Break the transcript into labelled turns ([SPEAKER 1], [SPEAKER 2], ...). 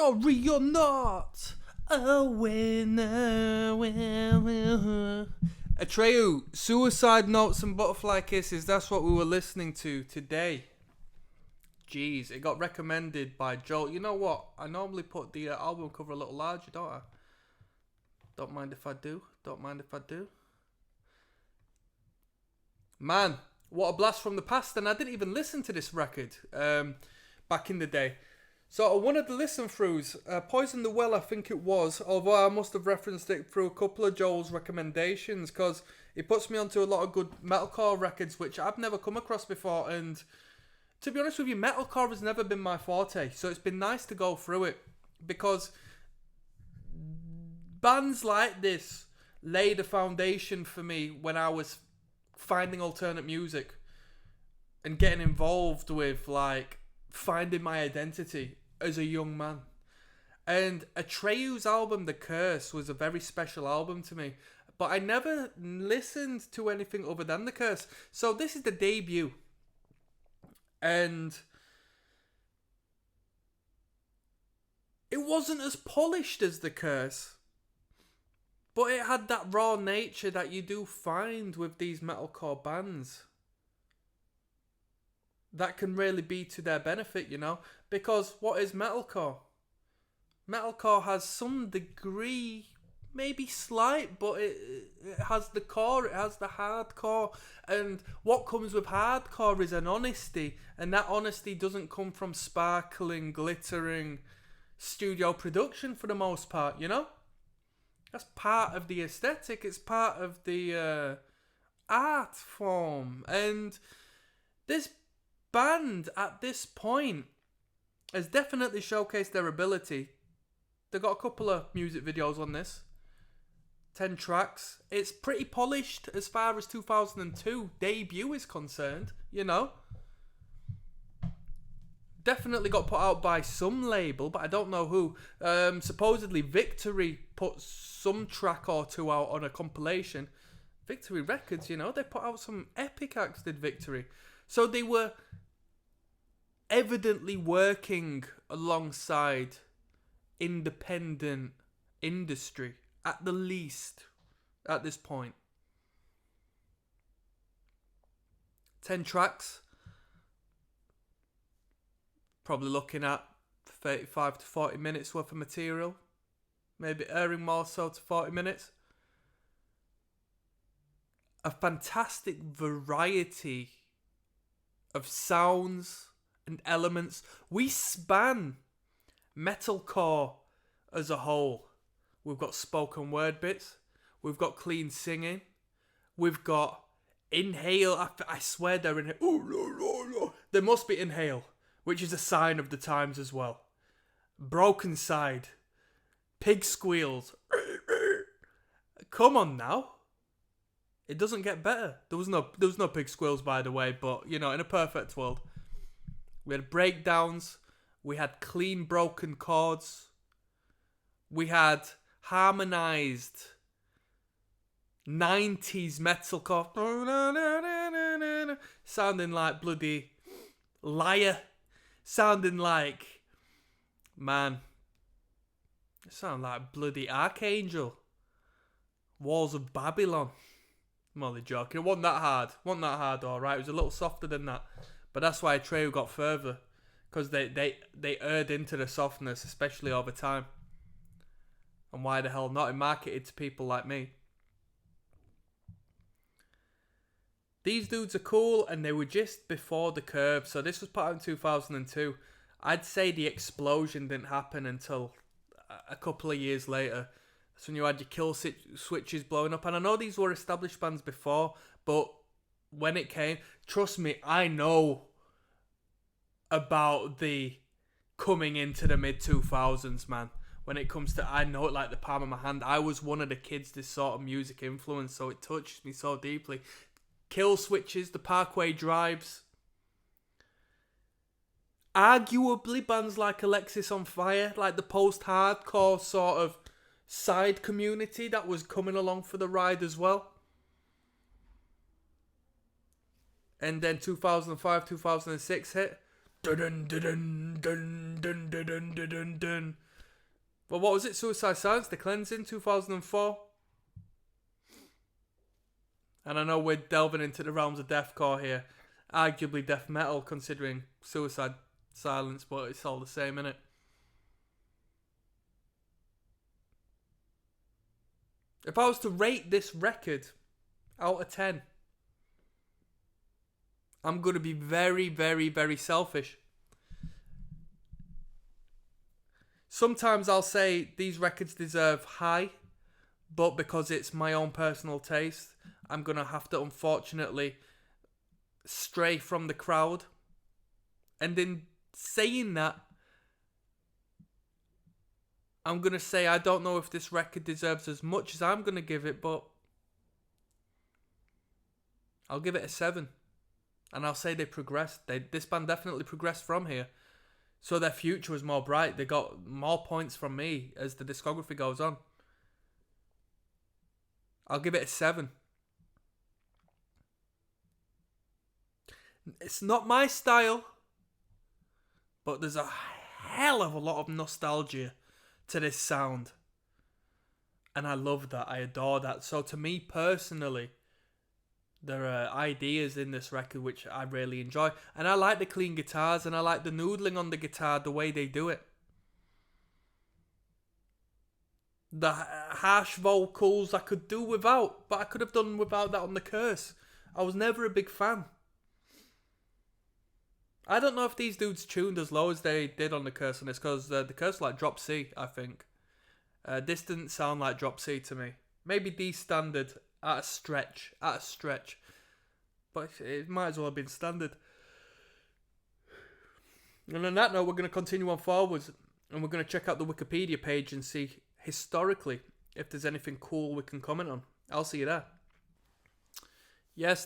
[SPEAKER 1] Sorry you're not a winner. Atreyu, Suicide Notes and Butterfly Kisses, that's what we were listening to today. Jeez, it got recommended by Joel. You know what? I normally put the album cover a little larger, don't I? Don't mind if I do. Man, what a blast from the past. And I didn't even listen to this record back in the day. So one of the listen-throughs, Poison the Well, I think it was, although I must have referenced it through a couple of Joel's recommendations, because it puts me onto a lot of good metalcore records, which I've never come across before, and to be honest with you, metalcore has never been my forte, so it's been nice to go through it, because bands like this laid a foundation for me when I was finding alternate music and getting involved with, like, finding my identity as a young man. And Atreyu's album The Curse was a very special album to me, but I never listened to anything other than The Curse. So this is the debut, and it wasn't as polished as The Curse, but it had that raw nature that you do find with these metalcore bands that can really be to their benefit, you know? Because what is metalcore? Metalcore has some degree, maybe slight, but it has the core, it has the hardcore. And what comes with hardcore is an honesty. And that honesty doesn't come from sparkling, glittering studio production for the most part, you know? That's part of the aesthetic. It's part of the art form. And this band at this point has definitely showcased their ability. They got a couple of music videos on this, 10 tracks. It's pretty polished as far as 2002 debut is concerned, you know. Definitely got put out by some label, but I don't know who. Supposedly Victory put some track or two out on a compilation. Victory Records, you know, they put out some epic acts, did Victory. So they were evidently working alongside independent industry, at the least, at this point. 10 tracks. Probably looking at 35 to 40 minutes worth of material. Maybe erring more so to 40 minutes. A fantastic variety of sounds and elements. We span metalcore as a whole. We've got spoken word bits. We've got clean singing. We've got inhale. I swear they're inhale. Oh, no, no. There must be inhale, which is a sign of the times as well. Broken side. Pig squeals. Come on now. It doesn't get better. There was no pig squeals, by the way, but, you know, in a perfect world. We had breakdowns. We had clean broken chords. We had harmonized 90s metalcore. Sounding like bloody Liar. Sounding like, man, it sounded like bloody Archangel. Walls of Babylon. I'm only joking. It wasn't that hard. Alright. It was a little softer than that. But that's why Atreyu got further. Because they erred into the softness, especially over time. And why the hell not? It marketed to people like me. These dudes are cool, and they were just before the curve. So this was put out in 2002. I'd say the explosion didn't happen until a couple of years later. That's when you had your kill switches blowing up. And I know these were established bands before, but when it came, trust me, I know about the coming into the mid-2000s, man. When it comes to, I know it like the palm of my hand. I was one of the kids this sort of music influenced, so it touched me so deeply. Kill switches, the Parkway Drives. Arguably, bands like Alexis on Fire, like the post-hardcore sort of side community that was coming along for the ride as well. And then 2005, 2006 hit. Dun dun dun dun dun dun dun dun dun. But what was it? Suicide Silence, The Cleansing, 2004. And I know we're delving into the realms of deathcore here. Arguably death metal, considering Suicide Silence, but it's all the same, innit? If I was to rate this record out of 10, I'm going to be very, very, very selfish. Sometimes I'll say these records deserve high, but because it's my own personal taste, I'm going to have to unfortunately stray from the crowd. And in saying that, I'm going to say I don't know if this record deserves as much as I'm going to give it, but I'll give it a 7. And I'll say they progressed. This band definitely progressed from here. So their future was more bright. They got more points from me as the discography goes on. I'll give it a 7. It's not my style, but there's a hell of a lot of nostalgia to this sound. And I love that. I adore that. So to me personally, there are ideas in this record which I really enjoy. And I like the clean guitars, and I like the noodling on the guitar, the way they do it. The harsh vocals I could do without, but I could have done without that on The Curse. I was never a big fan. I don't know if these dudes tuned as low as they did on The Curse on this, because The Curse like drop C, I think. This didn't sound like drop C to me. Maybe D standard at a stretch. But it might as well have been standard. And on that note, we're going to continue on forwards, and we're going to check out the Wikipedia page and see historically if there's anything cool we can comment on. I'll see you there. Yes,